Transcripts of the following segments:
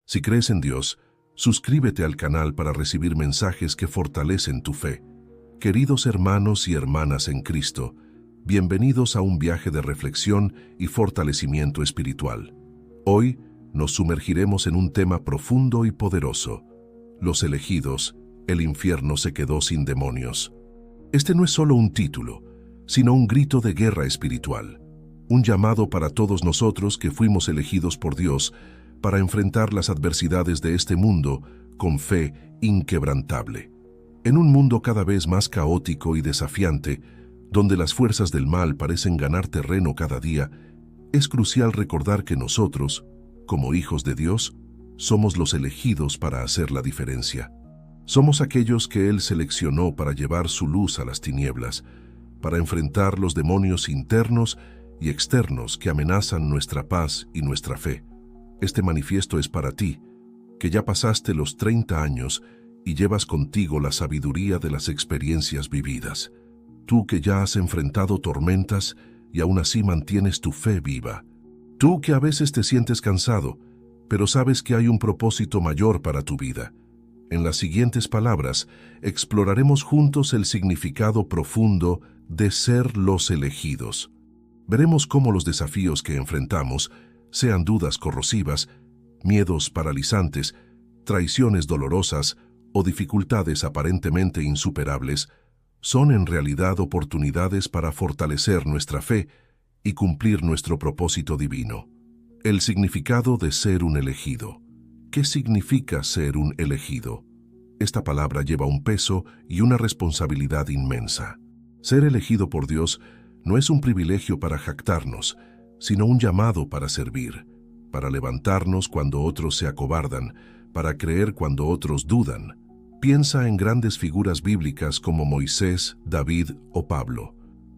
Si crees en Dios, suscríbete al canal para recibir mensajes que fortalecen tu fe. Queridos hermanos y hermanas en Cristo, bienvenidos a un viaje de reflexión y fortalecimiento espiritual. Hoy nos sumergiremos en un tema profundo y poderoso: los elegidos, el infierno se quedó sin demonios. Este no es solo un título, sino un grito de guerra espiritual, un llamado para todos nosotros que fuimos elegidos por Dios para enfrentar las adversidades de este mundo con fe inquebrantable. En un mundo cada vez más caótico y desafiante, donde las fuerzas del mal parecen ganar terreno cada día, es crucial recordar que nosotros, como hijos de Dios, somos los elegidos para hacer la diferencia. Somos aquellos que Él seleccionó para llevar su luz a las tinieblas, para enfrentar los demonios internos y externos que amenazan nuestra paz y nuestra fe. Este manifiesto es para ti, que ya pasaste los 30 años y llevas contigo la sabiduría de las experiencias vividas. Tú que ya has enfrentado tormentas y aún así mantienes tu fe viva. Tú que a veces te sientes cansado, pero sabes que hay un propósito mayor para tu vida. En las siguientes palabras, exploraremos juntos el significado profundo de ser los elegidos. Veremos cómo los desafíos que enfrentamos, sean dudas corrosivas, miedos paralizantes, traiciones dolorosas o dificultades aparentemente insuperables, son en realidad oportunidades para fortalecer nuestra fe y cumplir nuestro propósito divino. El significado de ser un elegido. ¿Qué significa ser un elegido? Esta palabra lleva un peso y una responsabilidad inmensa. Ser elegido por Dios no es un privilegio para jactarnos, sino un llamado para servir, para levantarnos cuando otros se acobardan, para creer cuando otros dudan. Piensa en grandes figuras bíblicas como Moisés, David o Pablo.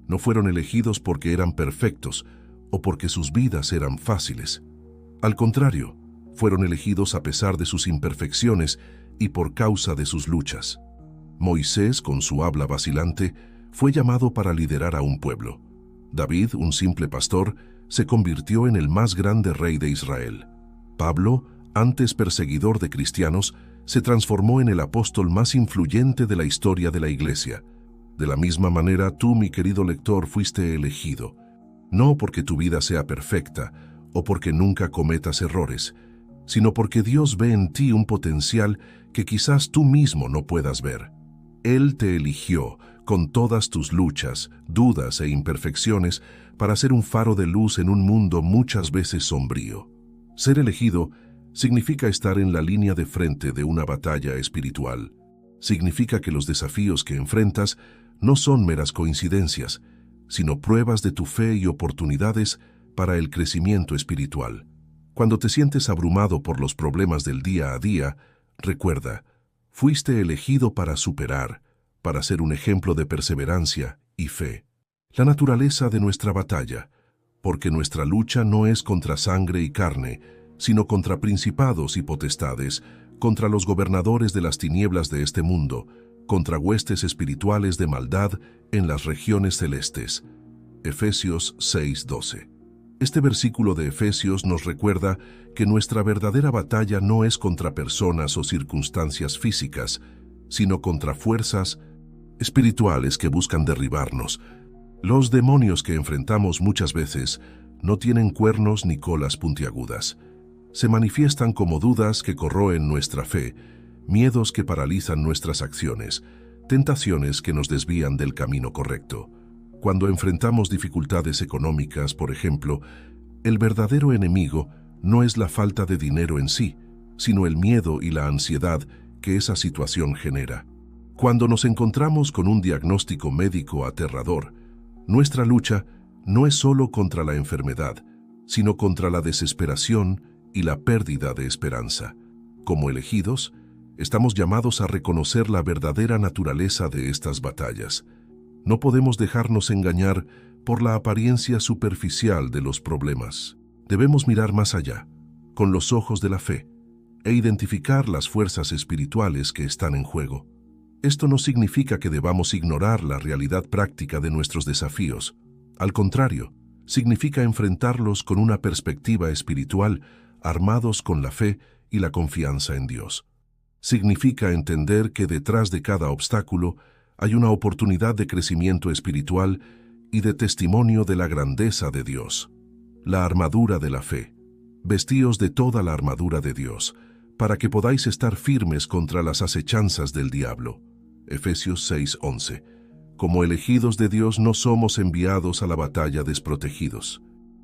No fueron elegidos porque eran perfectos o porque sus vidas eran fáciles. Al contrario, fueron elegidos a pesar de sus imperfecciones y por causa de sus luchas. Moisés, con su habla vacilante, fue llamado para liderar a un pueblo. David, un simple pastor, se convirtió en el más grande rey de Israel. Pablo, antes perseguidor de cristianos, se transformó en el apóstol más influyente de la historia de la Iglesia. De la misma manera, tú, mi querido lector, fuiste elegido, no porque tu vida sea perfecta o porque nunca cometas errores, sino porque Dios ve en ti un potencial que quizás tú mismo no puedas ver. Él te eligió, con todas tus luchas, dudas e imperfecciones, para ser un faro de luz en un mundo muchas veces sombrío. Ser elegido significa estar en la línea de frente de una batalla espiritual. Significa que los desafíos que enfrentas no son meras coincidencias, sino pruebas de tu fe y oportunidades para el crecimiento espiritual. Cuando te sientes abrumado por los problemas del día a día, recuerda, fuiste elegido para superar, para ser un ejemplo de perseverancia y fe. La naturaleza de nuestra batalla, porque nuestra lucha no es contra sangre y carne, sino contra principados y potestades, contra los gobernadores de las tinieblas de este mundo, contra huestes espirituales de maldad en las regiones celestes. Efesios 6:12. Este versículo de Efesios nos recuerda que nuestra verdadera batalla no es contra personas o circunstancias físicas, sino contra fuerzas espirituales que buscan derribarnos. Los demonios que enfrentamos muchas veces no tienen cuernos ni colas puntiagudas. Se manifiestan como dudas que corroen nuestra fe, miedos que paralizan nuestras acciones, tentaciones que nos desvían del camino correcto. Cuando enfrentamos dificultades económicas, por ejemplo, el verdadero enemigo no es la falta de dinero en sí, sino el miedo y la ansiedad que esa situación genera. Cuando nos encontramos con un diagnóstico médico aterrador, nuestra lucha no es solo contra la enfermedad, sino contra la desesperación y la pérdida de esperanza. Como elegidos, estamos llamados a reconocer la verdadera naturaleza de estas batallas. No podemos dejarnos engañar por la apariencia superficial de los problemas. Debemos mirar más allá, con los ojos de la fe, e identificar las fuerzas espirituales que están en juego. Esto no significa que debamos ignorar la realidad práctica de nuestros desafíos. Al contrario, significa enfrentarlos con una perspectiva espiritual, armados con la fe y la confianza en Dios. Significa entender que detrás de cada obstáculo hay una oportunidad de crecimiento espiritual y de testimonio de la grandeza de Dios. La armadura de la fe. Vestíos de toda la armadura de Dios, para que podáis estar firmes contra las acechanzas del diablo. Efesios 6:11. Como elegidos de Dios no somos enviados a la batalla desprotegidos.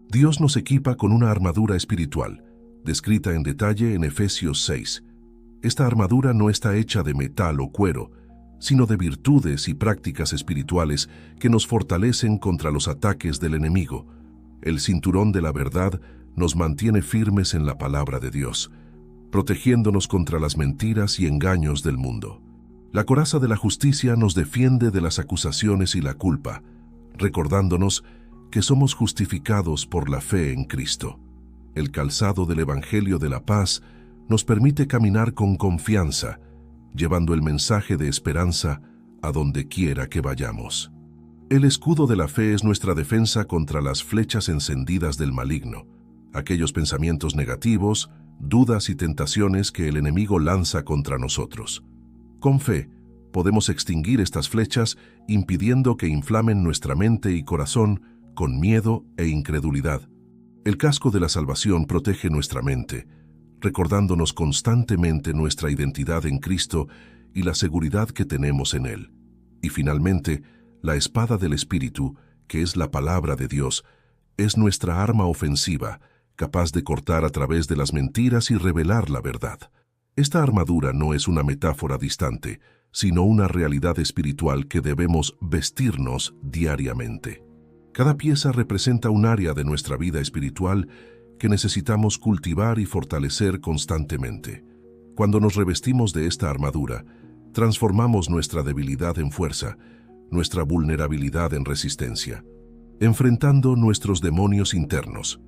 Dios nos equipa con una armadura espiritual, descrita en detalle en Efesios 6. Esta armadura no está hecha de metal o cuero, sino de virtudes y prácticas espirituales que nos fortalecen contra los ataques del enemigo. El cinturón de la verdad nos mantiene firmes en la palabra de Dios, protegiéndonos contra las mentiras y engaños del mundo. La coraza de la justicia nos defiende de las acusaciones y la culpa, recordándonos que somos justificados por la fe en Cristo. El calzado del Evangelio de la Paz nos permite caminar con confianza, llevando el mensaje de esperanza a donde quiera que vayamos. El escudo de la fe es nuestra defensa contra las flechas encendidas del maligno, aquellos pensamientos negativos, dudas y tentaciones que el enemigo lanza contra nosotros. Con fe, podemos extinguir estas flechas impidiendo que inflamen nuestra mente y corazón con miedo e incredulidad. El casco de la salvación protege nuestra mente, recordándonos constantemente nuestra identidad en Cristo y la seguridad que tenemos en Él. Y finalmente, la espada del Espíritu, que es la palabra de Dios, es nuestra arma ofensiva, capaz de cortar a través de las mentiras y revelar la verdad. Esta armadura no es una metáfora distante, sino una realidad espiritual que debemos vestirnos diariamente. Cada pieza representa un área de nuestra vida espiritual que necesitamos cultivar y fortalecer constantemente. Cuando nos revestimos de esta armadura, transformamos nuestra debilidad en fuerza, nuestra vulnerabilidad en resistencia, enfrentando nuestros demonios internos.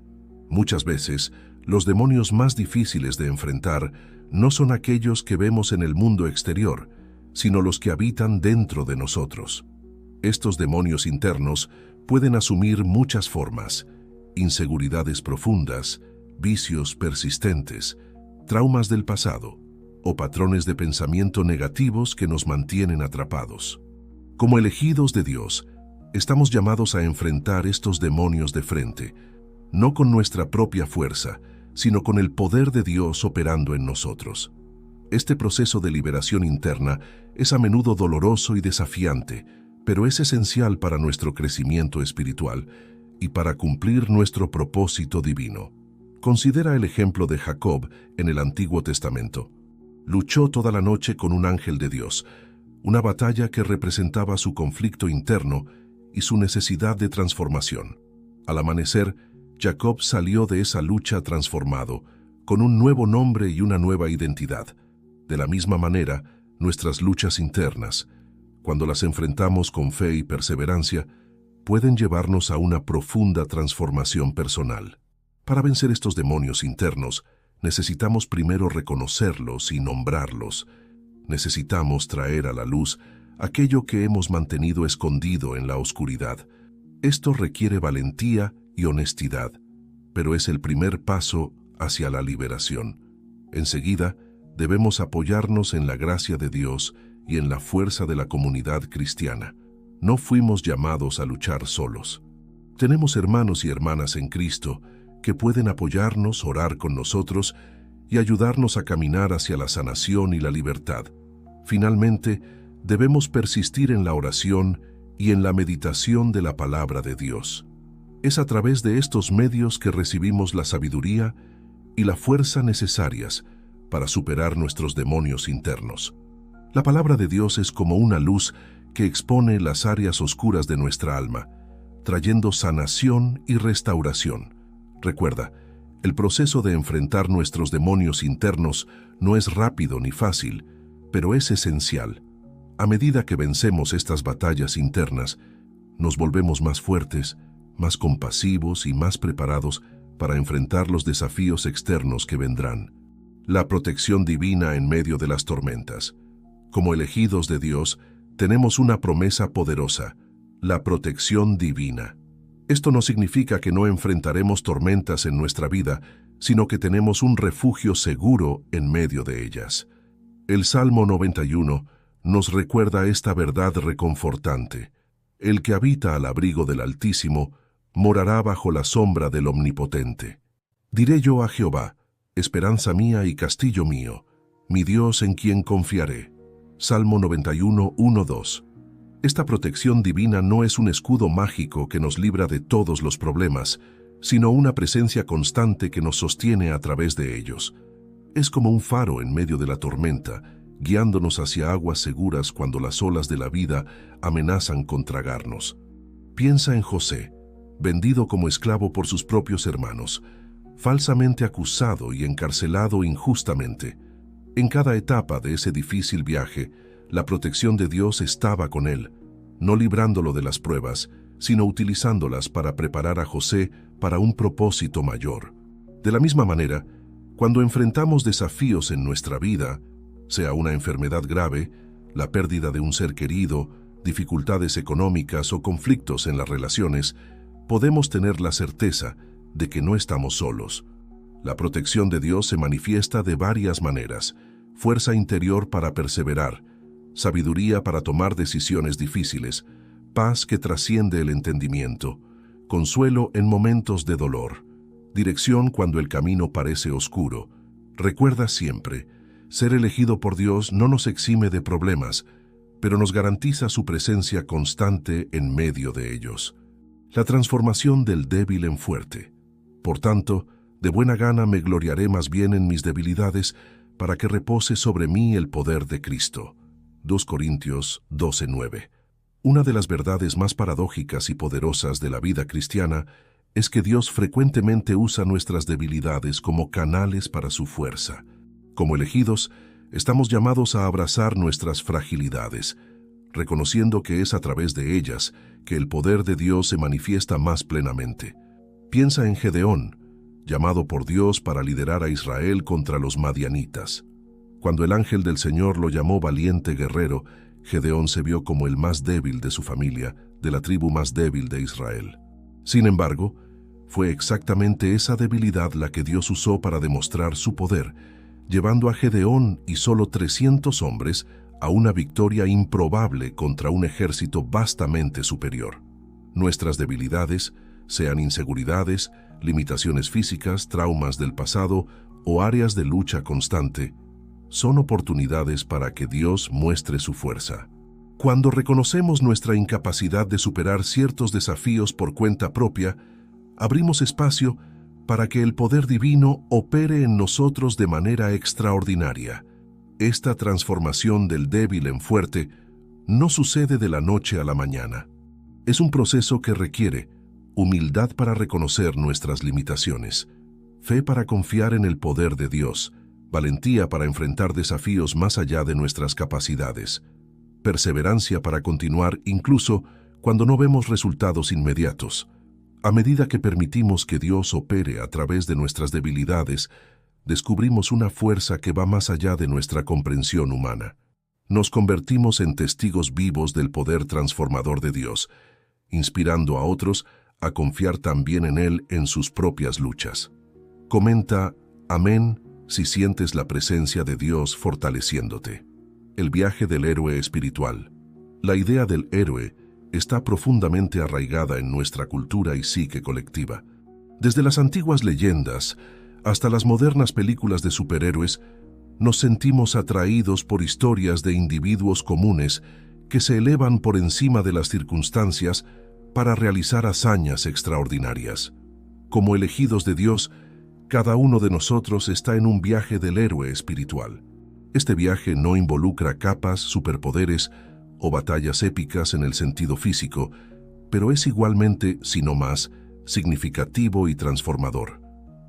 Muchas veces, los demonios más difíciles de enfrentar no son aquellos que vemos en el mundo exterior, sino los que habitan dentro de nosotros. Estos demonios internos pueden asumir muchas formas: inseguridades profundas, vicios persistentes, traumas del pasado o patrones de pensamiento negativos que nos mantienen atrapados. Como elegidos de Dios, estamos llamados a enfrentar estos demonios de frente, no con nuestra propia fuerza, sino con el poder de Dios operando en nosotros. Este proceso de liberación interna es a menudo doloroso y desafiante, pero es esencial para nuestro crecimiento espiritual y para cumplir nuestro propósito divino. Considera el ejemplo de Jacob en el Antiguo Testamento. Luchó toda la noche con un ángel de Dios, una batalla que representaba su conflicto interno y su necesidad de transformación. Al amanecer, Jacob salió de esa lucha transformado, con un nuevo nombre y una nueva identidad. De la misma manera, nuestras luchas internas, cuando las enfrentamos con fe y perseverancia, pueden llevarnos a una profunda transformación personal. Para vencer estos demonios internos, necesitamos primero reconocerlos y nombrarlos. Necesitamos traer a la luz aquello que hemos mantenido escondido en la oscuridad. Esto requiere valentía y honestidad, pero es el primer paso hacia la liberación. Enseguida, debemos apoyarnos en la gracia de Dios y en la fuerza de la comunidad cristiana. No fuimos llamados a luchar solos. Tenemos hermanos y hermanas en Cristo que pueden apoyarnos, orar con nosotros y ayudarnos a caminar hacia la sanación y la libertad. Finalmente, debemos persistir en la oración y en la meditación de la palabra de Dios. Es a través de estos medios que recibimos la sabiduría y la fuerza necesarias para superar nuestros demonios internos. La palabra de Dios es como una luz que expone las áreas oscuras de nuestra alma, trayendo sanación y restauración. Recuerda, el proceso de enfrentar nuestros demonios internos no es rápido ni fácil, pero es esencial. A medida que vencemos estas batallas internas, nos volvemos más fuertes, más compasivos y más preparados para enfrentar los desafíos externos que vendrán. La protección divina en medio de las tormentas. Como elegidos de Dios, tenemos una promesa poderosa: la protección divina. Esto no significa que no enfrentaremos tormentas en nuestra vida, sino que tenemos un refugio seguro en medio de ellas. El Salmo 91 nos recuerda esta verdad reconfortante. El que habita al abrigo del Altísimo morará bajo la sombra del Omnipotente. Diré yo a Jehová, esperanza mía y castillo mío, mi Dios en quien confiaré. Salmo 91, 1-2. Esta protección divina no es un escudo mágico que nos libra de todos los problemas, sino una presencia constante que nos sostiene a través de ellos. Es como un faro en medio de la tormenta, guiándonos hacia aguas seguras cuando las olas de la vida amenazan con tragarnos. Piensa en José, vendido como esclavo por sus propios hermanos, falsamente acusado y encarcelado injustamente. En cada etapa de ese difícil viaje, la protección de Dios estaba con él, no librándolo de las pruebas, sino utilizándolas para preparar a José para un propósito mayor. De la misma manera, cuando enfrentamos desafíos en nuestra vida, sea una enfermedad grave, la pérdida de un ser querido, dificultades económicas o conflictos en las relaciones, podemos tener la certeza de que no estamos solos. La protección de Dios se manifiesta de varias maneras: fuerza interior para perseverar, sabiduría para tomar decisiones difíciles, paz que trasciende el entendimiento, consuelo en momentos de dolor, dirección cuando el camino parece oscuro. Recuerda siempre, ser elegido por Dios no nos exime de problemas, pero nos garantiza su presencia constante en medio de ellos. La transformación del débil en fuerte. Por tanto, de buena gana me gloriaré más bien en mis debilidades, para que repose sobre mí el poder de Cristo. 2 Corintios 12:9. Una de las verdades más paradójicas y poderosas de la vida cristiana es que Dios frecuentemente usa nuestras debilidades como canales para su fuerza. Como elegidos, estamos llamados a abrazar nuestras fragilidades, reconociendo que es a través de ellas que el poder de Dios se manifiesta más plenamente. Piensa en Gedeón, llamado por Dios para liderar a Israel contra los madianitas. Cuando el ángel del Señor lo llamó valiente guerrero, Gedeón se vio como el más débil de su familia, de la tribu más débil de Israel. Sin embargo, fue exactamente esa debilidad la que Dios usó para demostrar su poder, llevando a Gedeón y solo 300 hombres a una victoria improbable contra un ejército vastamente superior. Nuestras debilidades, sean inseguridades, limitaciones físicas, traumas del pasado o áreas de lucha constante, son oportunidades para que Dios muestre su fuerza. Cuando reconocemos nuestra incapacidad de superar ciertos desafíos por cuenta propia, abrimos espacio para que el poder divino opere en nosotros de manera extraordinaria. Esta transformación del débil en fuerte no sucede de la noche a la mañana. Es un proceso que requiere humildad para reconocer nuestras limitaciones, fe para confiar en el poder de Dios, valentía para enfrentar desafíos más allá de nuestras capacidades, perseverancia para continuar incluso cuando no vemos resultados inmediatos. A medida que permitimos que Dios opere a través de nuestras debilidades, descubrimos una fuerza que va más allá de nuestra comprensión humana. Nos convertimos en testigos vivos del poder transformador de Dios, inspirando a otros a confiar también en Él en sus propias luchas. Comenta amén si sientes la presencia de Dios fortaleciéndote. El viaje del héroe espiritual. La idea del héroe está profundamente arraigada en nuestra cultura y psique colectiva. Desde las antiguas leyendas hasta las modernas películas de superhéroes, nos sentimos atraídos por historias de individuos comunes que se elevan por encima de las circunstancias para realizar hazañas extraordinarias. Como elegidos de Dios, cada uno de nosotros está en un viaje del héroe espiritual. Este viaje no involucra capas, superpoderes o batallas épicas en el sentido físico, pero es igualmente, si no más, significativo y transformador.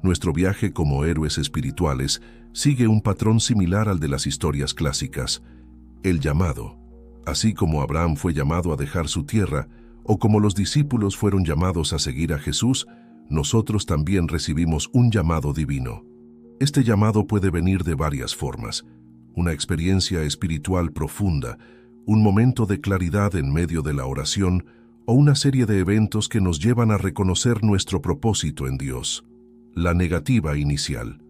Nuestro viaje como héroes espirituales sigue un patrón similar al de las historias clásicas: el llamado. Así como Abraham fue llamado a dejar su tierra, o como los discípulos fueron llamados a seguir a Jesús, nosotros también recibimos un llamado divino. Este llamado puede venir de varias formas: una experiencia espiritual profunda, un momento de claridad en medio de la oración, o una serie de eventos que nos llevan a reconocer nuestro propósito en Dios. La negativa inicial.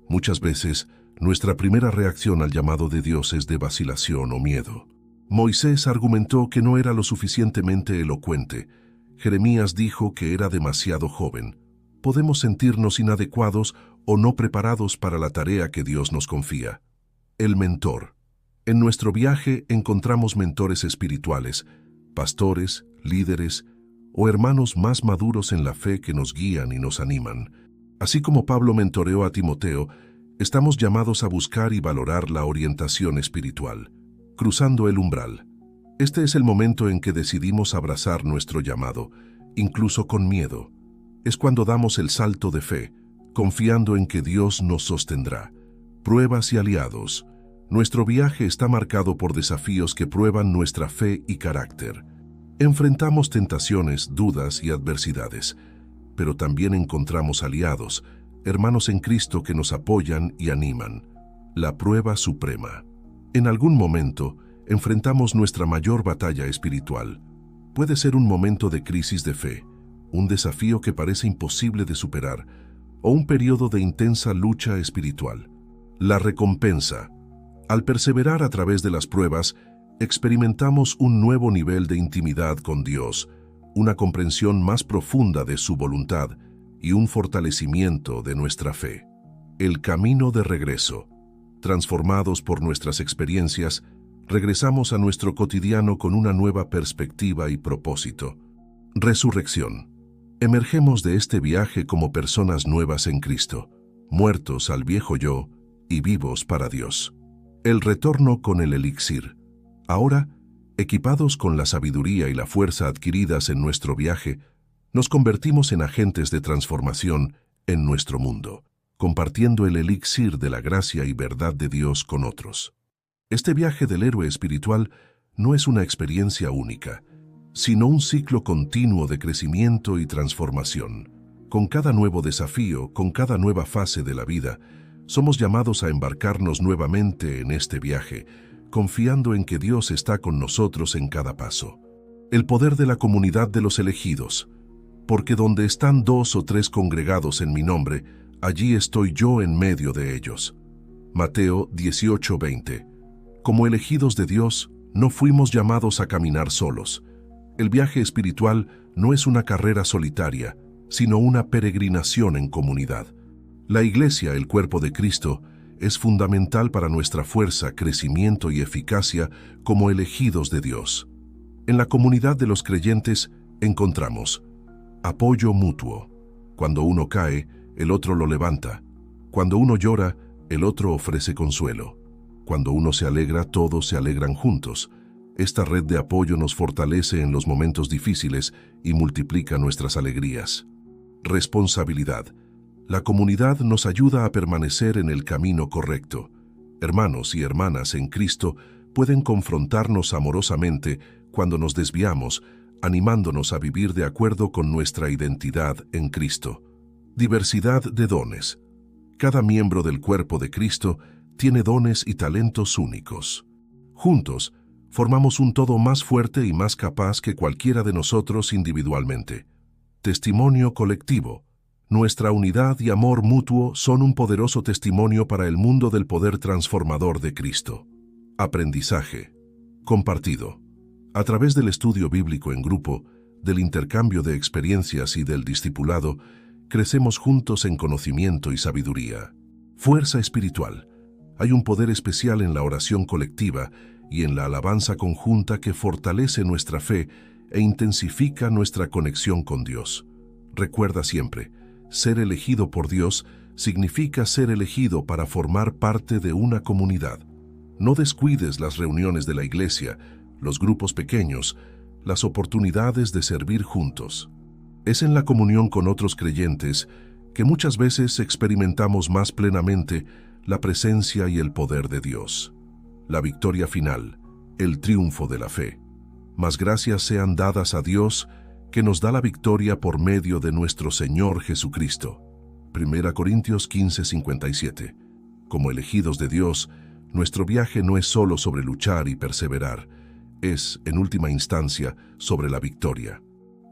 Muchas veces, nuestra primera reacción al llamado de Dios es de vacilación o miedo. Moisés argumentó que no era lo suficientemente elocuente. Jeremías dijo que era demasiado joven. Podemos sentirnos inadecuados o no preparados para la tarea que Dios nos confía. El mentor. En nuestro viaje encontramos mentores espirituales, pastores, líderes o hermanos más maduros en la fe que nos guían y nos animan. Así como Pablo mentoreó a Timoteo, estamos llamados a buscar y valorar la orientación espiritual. Cruzando el umbral. Este es el momento en que decidimos abrazar nuestro llamado, incluso con miedo. Es cuando damos el salto de fe, confiando en que Dios nos sostendrá. Pruebas y aliados. Nuestro viaje está marcado por desafíos que prueban nuestra fe y carácter. Enfrentamos tentaciones, dudas y adversidades, pero también encontramos aliados, hermanos en Cristo que nos apoyan y animan. La prueba suprema. En algún momento, enfrentamos nuestra mayor batalla espiritual. Puede ser un momento de crisis de fe, un desafío que parece imposible de superar, o un periodo de intensa lucha espiritual. La recompensa. Al perseverar a través de las pruebas, experimentamos un nuevo nivel de intimidad con Dios, una comprensión más profunda de su voluntad y un fortalecimiento de nuestra fe. El camino de regreso. Transformados por nuestras experiencias, regresamos a nuestro cotidiano con una nueva perspectiva y propósito. Resurrección. Emergemos de este viaje como personas nuevas en Cristo, muertos al viejo yo y vivos para Dios. El retorno con el elixir. Ahora, equipados con la sabiduría y la fuerza adquiridas en nuestro viaje, nos convertimos en agentes de transformación en nuestro mundo, compartiendo el elixir de la gracia y verdad de Dios con otros. Este viaje del héroe espiritual no es una experiencia única, sino un ciclo continuo de crecimiento y transformación. Con cada nuevo desafío, con cada nueva fase de la vida, somos llamados a embarcarnos nuevamente en este viaje, confiando en que Dios está con nosotros en cada paso. El poder de la comunidad de los elegidos. Porque donde están 2 o 3 congregados en mi nombre, allí estoy yo en medio de ellos. Mateo 18:20. Como elegidos de Dios, no fuimos llamados a caminar solos. El viaje espiritual no es una carrera solitaria, sino una peregrinación en comunidad. La Iglesia, el cuerpo de Cristo, es fundamental para nuestra fuerza, crecimiento y eficacia como elegidos de Dios. En la comunidad de los creyentes encontramos apoyo mutuo. Cuando uno cae, el otro lo levanta. Cuando uno llora, el otro ofrece consuelo. Cuando uno se alegra, todos se alegran juntos. Esta red de apoyo nos fortalece en los momentos difíciles y multiplica nuestras alegrías. Responsabilidad. La comunidad nos ayuda a permanecer en el camino correcto. Hermanos y hermanas en Cristo pueden confrontarnos amorosamente cuando nos desviamos, animándonos a vivir de acuerdo con nuestra identidad en Cristo. Diversidad de dones. Cada miembro del cuerpo de Cristo tiene dones y talentos únicos. Juntos, formamos un todo más fuerte y más capaz que cualquiera de nosotros individualmente. Testimonio colectivo. Nuestra unidad y amor mutuo son un poderoso testimonio para el mundo del poder transformador de Cristo. Aprendizaje. Compartido. A través del estudio bíblico en grupo, del intercambio de experiencias y del discipulado, crecemos juntos en conocimiento y sabiduría. Fuerza espiritual. Hay un poder especial en la oración colectiva y en la alabanza conjunta que fortalece nuestra fe e intensifica nuestra conexión con Dios. Recuerda siempre, ser elegido por Dios significa ser elegido para formar parte de una comunidad. No descuides las reuniones de la iglesia, los grupos pequeños, las oportunidades de servir juntos. Es en la comunión con otros creyentes que muchas veces experimentamos más plenamente la presencia y el poder de Dios. La victoria final, el triunfo de la fe. Mas gracias sean dadas a Dios que nos da la victoria por medio de nuestro Señor Jesucristo. 1 Corintios 15:57. Como elegidos de Dios, nuestro viaje no es solo sobre luchar y perseverar, es, en última instancia, sobre la victoria.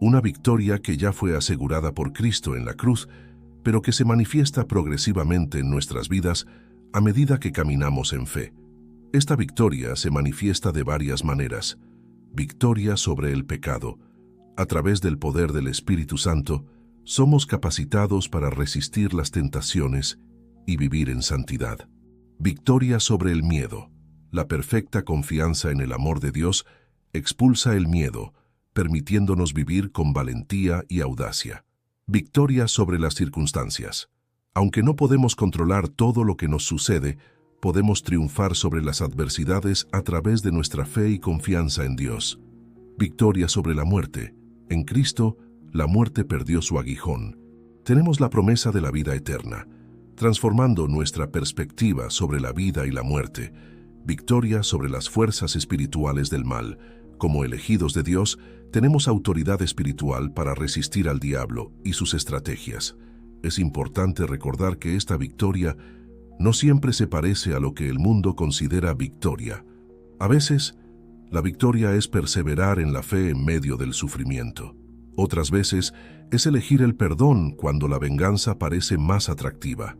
Una victoria que ya fue asegurada por Cristo en la cruz pero que se manifiesta progresivamente en nuestras vidas a medida que caminamos en fe. Esta victoria se manifiesta de varias maneras. Victoria sobre el pecado. A través del poder del Espíritu Santo, somos capacitados para resistir las tentaciones y vivir en santidad. Victoria sobre el miedo. La perfecta confianza en el amor de Dios expulsa el miedo, permitiéndonos vivir con valentía y audacia. Victoria sobre las circunstancias. Aunque no podemos controlar todo lo que nos sucede, podemos triunfar sobre las adversidades a través de nuestra fe y confianza en Dios. Victoria sobre la muerte. En Cristo, la muerte perdió su aguijón. Tenemos la promesa de la vida eterna, transformando nuestra perspectiva sobre la vida y la muerte. Victoria sobre las fuerzas espirituales del mal. Como elegidos de Dios, tenemos autoridad espiritual para resistir al diablo y sus estrategias. Es importante recordar que esta victoria no siempre se parece a lo que el mundo considera victoria. A veces, la victoria es perseverar en la fe en medio del sufrimiento. Otras veces, es elegir el perdón cuando la venganza parece más atractiva.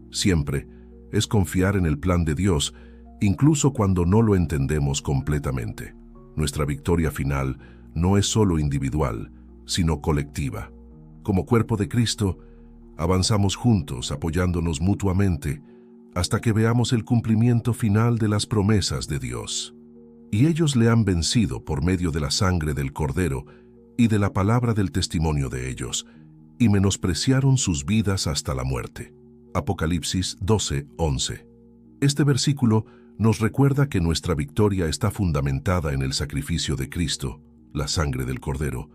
Siempre es confiar en el plan de Dios, incluso cuando no lo entendemos completamente. Nuestra victoria final no es solo individual, sino colectiva. Como cuerpo de Cristo, avanzamos juntos, apoyándonos mutuamente, hasta que veamos el cumplimiento final de las promesas de Dios. Y ellos le han vencido por medio de la sangre del Cordero y de la palabra del testimonio de ellos, y menospreciaron sus vidas hasta la muerte. Apocalipsis 12:11. Este versículo nos recuerda que nuestra victoria está fundamentada en el sacrificio de Cristo, la sangre del Cordero.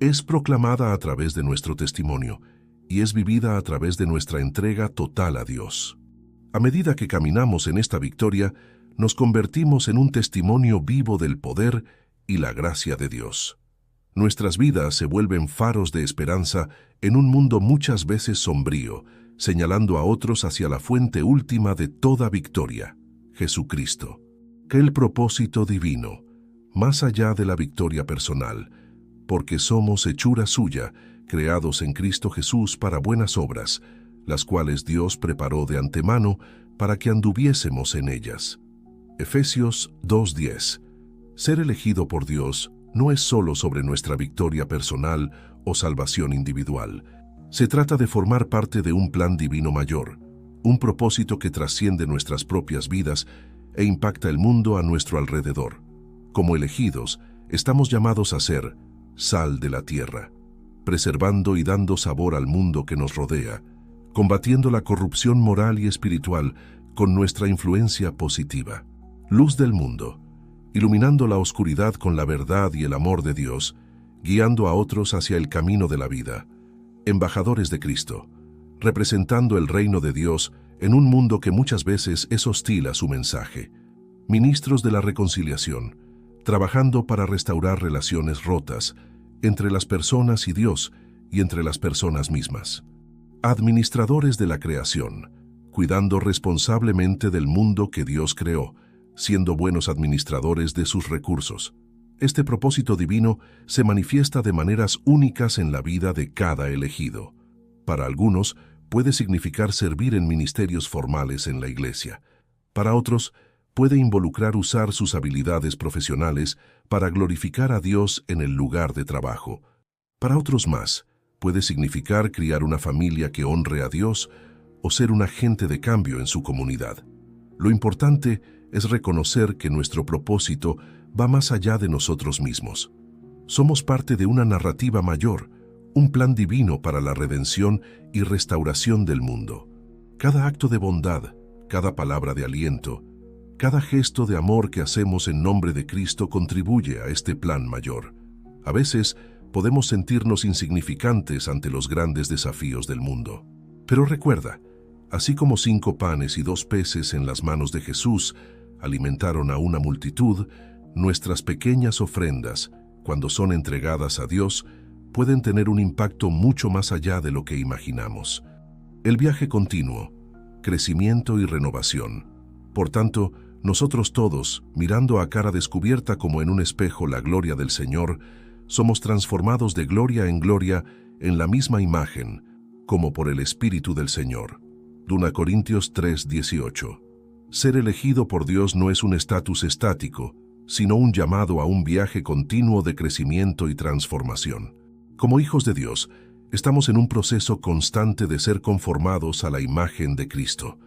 Es proclamada a través de nuestro testimonio y es vivida a través de nuestra entrega total a Dios. A medida que caminamos en esta victoria, nos convertimos en un testimonio vivo del poder y la gracia de Dios. Nuestras vidas se vuelven faros de esperanza en un mundo muchas veces sombrío, señalando a otros hacia la fuente última de toda victoria, Jesucristo. Que el propósito divino, más allá de la victoria personal, porque somos hechura suya, creados en Cristo Jesús para buenas obras, las cuales Dios preparó de antemano para que anduviésemos en ellas. Efesios 2:10. Ser elegido por Dios no es solo sobre nuestra victoria personal o salvación individual. Se trata de formar parte de un plan divino mayor, un propósito que trasciende nuestras propias vidas e impacta el mundo a nuestro alrededor. Como elegidos, estamos llamados a ser sal de la tierra, preservando y dando sabor al mundo que nos rodea, combatiendo la corrupción moral y espiritual con nuestra influencia positiva. Luz del mundo, iluminando la oscuridad con la verdad y el amor de Dios, guiando a otros hacia el camino de la vida. Embajadores de Cristo, representando el reino de Dios en un mundo que muchas veces es hostil a su mensaje. Ministros de la reconciliación, trabajando para restaurar relaciones rotas entre las personas y Dios y entre las personas mismas. Administradores de la creación, cuidando responsablemente del mundo que Dios creó, siendo buenos administradores de sus recursos. Este propósito divino se manifiesta de maneras únicas en la vida de cada elegido. Para algunos, puede significar servir en ministerios formales en la iglesia. Para otros, puede involucrar usar sus habilidades profesionales para glorificar a Dios en el lugar de trabajo. Para otros más, puede significar criar una familia que honre a Dios o ser un agente de cambio en su comunidad. Lo importante es reconocer que nuestro propósito va más allá de nosotros mismos. Somos parte de una narrativa mayor, un plan divino para la redención y restauración del mundo. Cada acto de bondad, cada palabra de aliento, cada gesto de amor que hacemos en nombre de Cristo contribuye a este plan mayor. A veces podemos sentirnos insignificantes ante los grandes desafíos del mundo. Pero recuerda, así como 5 panes y 2 peces en las manos de Jesús alimentaron a una multitud, nuestras pequeñas ofrendas, cuando son entregadas a Dios, pueden tener un impacto mucho más allá de lo que imaginamos. El viaje continuo, crecimiento y renovación. Por tanto, nosotros todos, mirando a cara descubierta como en un espejo la gloria del Señor, somos transformados de gloria en gloria en la misma imagen, como por el Espíritu del Señor. 2 Corintios 3:18. Ser elegido por Dios no es un estatus estático, sino un llamado a un viaje continuo de crecimiento y transformación. Como hijos de Dios, estamos en un proceso constante de ser conformados a la imagen de Cristo.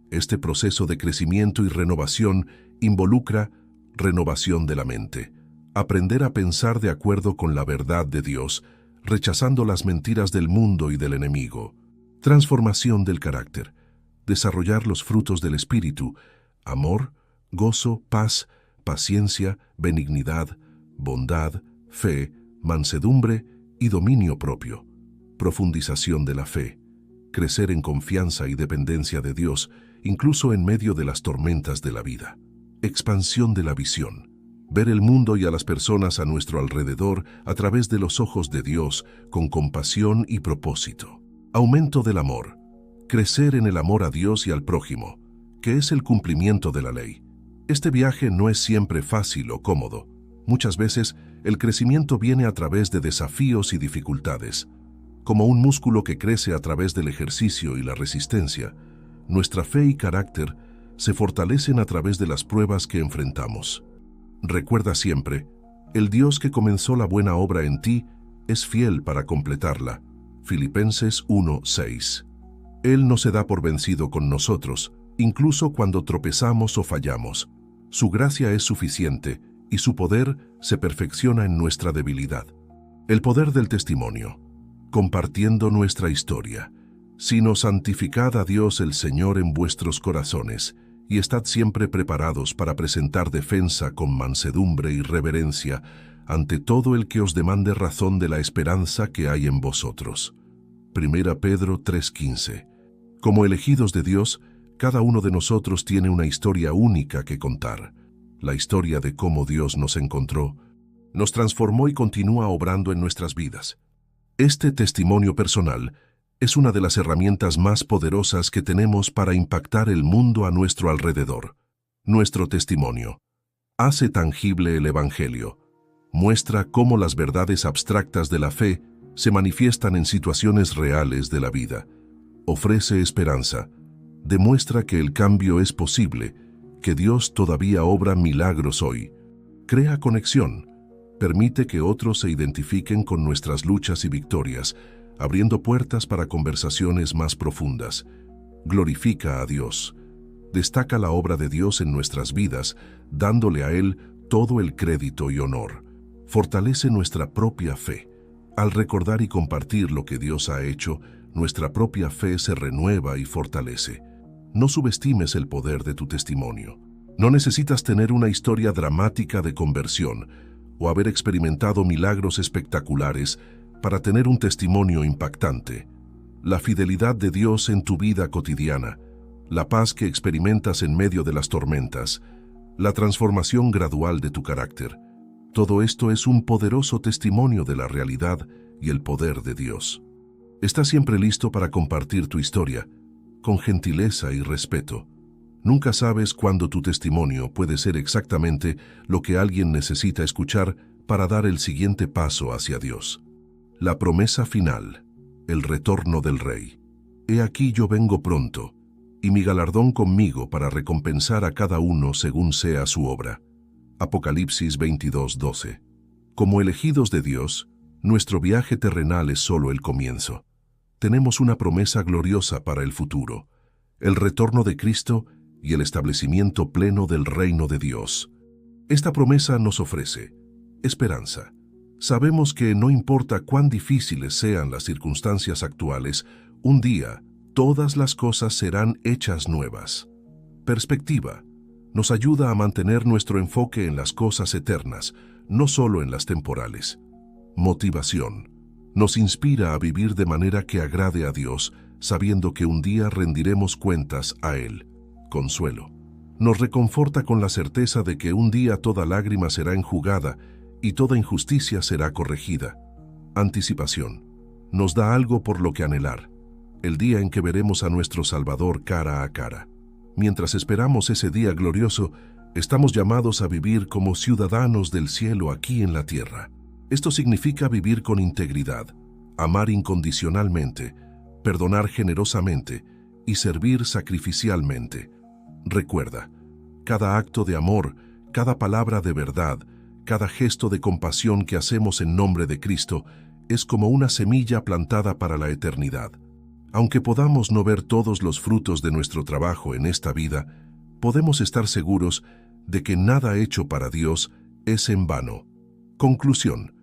Este proceso de crecimiento y renovación involucra renovación de la mente, aprender a pensar de acuerdo con la verdad de Dios, rechazando las mentiras del mundo y del enemigo. Transformación del carácter, desarrollar los frutos del Espíritu: amor, gozo, paz, paciencia, benignidad, bondad, fe, mansedumbre y dominio propio. Profundización de la fe, crecer en confianza y dependencia de Dios, incluso en medio de las tormentas de la vida. Expansión de la visión, ver el mundo y a las personas a nuestro alrededor a través de los ojos de Dios, con compasión y propósito. Aumento del amor, crecer en el amor a Dios y al prójimo, que es el cumplimiento de la ley. Este viaje no es siempre fácil o cómodo. Muchas veces el crecimiento viene a través de desafíos y dificultades. Como un músculo que crece a través del ejercicio y la resistencia, nuestra fe y carácter se fortalecen a través de las pruebas que enfrentamos. Recuerda siempre, el Dios que comenzó la buena obra en ti es fiel para completarla. Filipenses 1:6. Él no se da por vencido con nosotros, incluso cuando tropezamos o fallamos. Su gracia es suficiente y su poder se perfecciona en nuestra debilidad. El poder del testimonio. Compartiendo nuestra historia. Sino santificad a Dios el Señor en vuestros corazones, y estad siempre preparados para presentar defensa con mansedumbre y reverencia ante todo el que os demande razón de la esperanza que hay en vosotros. 1 Pedro 3:15. Como elegidos de Dios, cada uno de nosotros tiene una historia única que contar. La historia de cómo Dios nos encontró, nos transformó y continúa obrando en nuestras vidas. Este testimonio personal es una de las herramientas más poderosas que tenemos para impactar el mundo a nuestro alrededor. Nuestro testimonio hace tangible el Evangelio, muestra cómo las verdades abstractas de la fe se manifiestan en situaciones reales de la vida, ofrece esperanza, demuestra que el cambio es posible, que Dios todavía obra milagros hoy, crea conexión, permite que otros se identifiquen con nuestras luchas y victorias, abriendo puertas para conversaciones más profundas. Glorifica a Dios. Destaca la obra de Dios en nuestras vidas, dándole a Él todo el crédito y honor. Fortalece nuestra propia fe. Al recordar y compartir lo que Dios ha hecho, nuestra propia fe se renueva y fortalece. No subestimes el poder de tu testimonio. No necesitas tener una historia dramática de conversión o haber experimentado milagros espectaculares para tener un testimonio impactante. La fidelidad de Dios en tu vida cotidiana, la paz que experimentas en medio de las tormentas, la transformación gradual de tu carácter, todo esto es un poderoso testimonio de la realidad y el poder de Dios. Estás siempre listo para compartir tu historia, con gentileza y respeto. Nunca sabes cuándo tu testimonio puede ser exactamente lo que alguien necesita escuchar para dar el siguiente paso hacia Dios. La promesa final, el retorno del Rey. He aquí yo vengo pronto, y mi galardón conmigo para recompensar a cada uno según sea su obra. Apocalipsis 22:12. Como elegidos de Dios, nuestro viaje terrenal es solo el comienzo. Tenemos una promesa gloriosa para el futuro, el retorno de Cristo y el establecimiento pleno del reino de Dios. Esta promesa nos ofrece esperanza. Sabemos que no importa cuán difíciles sean las circunstancias actuales, un día todas las cosas serán hechas nuevas. Perspectiva. Nos ayuda a mantener nuestro enfoque en las cosas eternas, no solo en las temporales. Motivación. Nos inspira a vivir de manera que agrade a Dios, sabiendo que un día rendiremos cuentas a Él. Consuelo. Nos reconforta con la certeza de que un día toda lágrima será enjugada y toda injusticia será corregida. Anticipación. Nos da algo por lo que anhelar, el día en que veremos a nuestro Salvador cara a cara. Mientras esperamos ese día glorioso, estamos llamados a vivir como ciudadanos del cielo aquí en la tierra. Esto significa vivir con integridad, amar incondicionalmente, perdonar generosamente y servir sacrificialmente. Recuerda, cada acto de amor, cada palabra de verdad, cada gesto de compasión que hacemos en nombre de Cristo es como una semilla plantada para la eternidad. Aunque podamos no ver todos los frutos de nuestro trabajo en esta vida, podemos estar seguros de que nada hecho para Dios es en vano. Conclusión: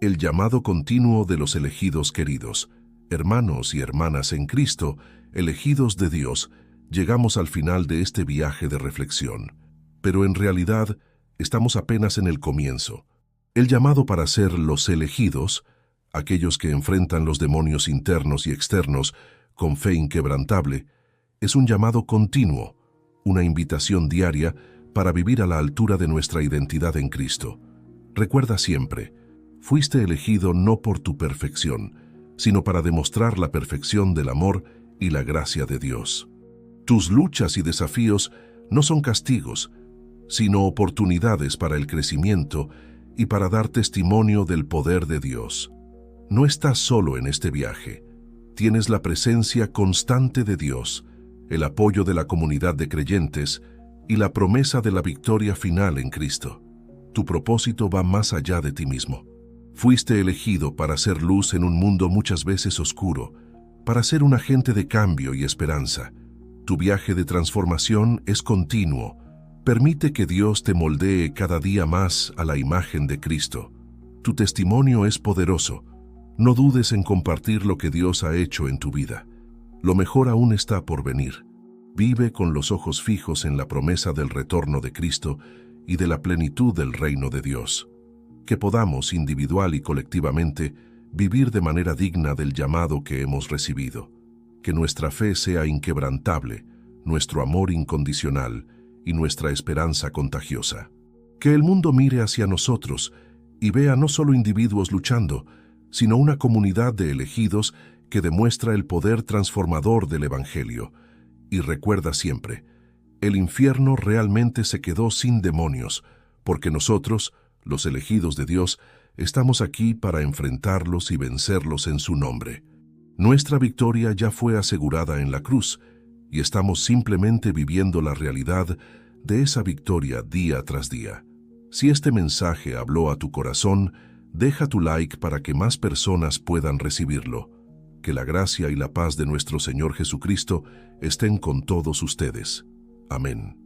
el llamado continuo de los elegidos queridos, hermanos y hermanas en Cristo, elegidos de Dios. Llegamos al final de este viaje de reflexión, pero en realidad estamos apenas en el comienzo. El llamado para ser los elegidos, aquellos que enfrentan los demonios internos y externos con fe inquebrantable, es un llamado continuo, una invitación diaria para vivir a la altura de nuestra identidad en Cristo. Recuerda siempre, fuiste elegido no por tu perfección, sino para demostrar la perfección del amor y la gracia de Dios. Tus luchas y desafíos no son castigos, sino oportunidades para el crecimiento y para dar testimonio del poder de Dios. No estás solo en este viaje. Tienes la presencia constante de Dios, el apoyo de la comunidad de creyentes y la promesa de la victoria final en Cristo. Tu propósito va más allá de ti mismo. Fuiste elegido para hacer luz en un mundo muchas veces oscuro, para ser un agente de cambio y esperanza. Tu viaje de transformación es continuo. Permite que Dios te moldee cada día más a la imagen de Cristo. Tu testimonio es poderoso. No dudes en compartir lo que Dios ha hecho en tu vida. Lo mejor aún está por venir. Vive con los ojos fijos en la promesa del retorno de Cristo y de la plenitud del reino de Dios. Que podamos, individual y colectivamente, vivir de manera digna del llamado que hemos recibido. Que nuestra fe sea inquebrantable, nuestro amor incondicional y nuestra esperanza contagiosa. Que el mundo mire hacia nosotros y vea no solo individuos luchando, sino una comunidad de elegidos que demuestra el poder transformador del Evangelio. Y recuerda siempre, el infierno realmente se quedó sin demonios, porque nosotros, los elegidos de Dios, estamos aquí para enfrentarlos y vencerlos en su nombre. Nuestra victoria ya fue asegurada en la cruz, y estamos simplemente viviendo la realidad de esa victoria día tras día. Si este mensaje habló a tu corazón, deja tu like para que más personas puedan recibirlo. Que la gracia y la paz de nuestro Señor Jesucristo estén con todos ustedes. Amén.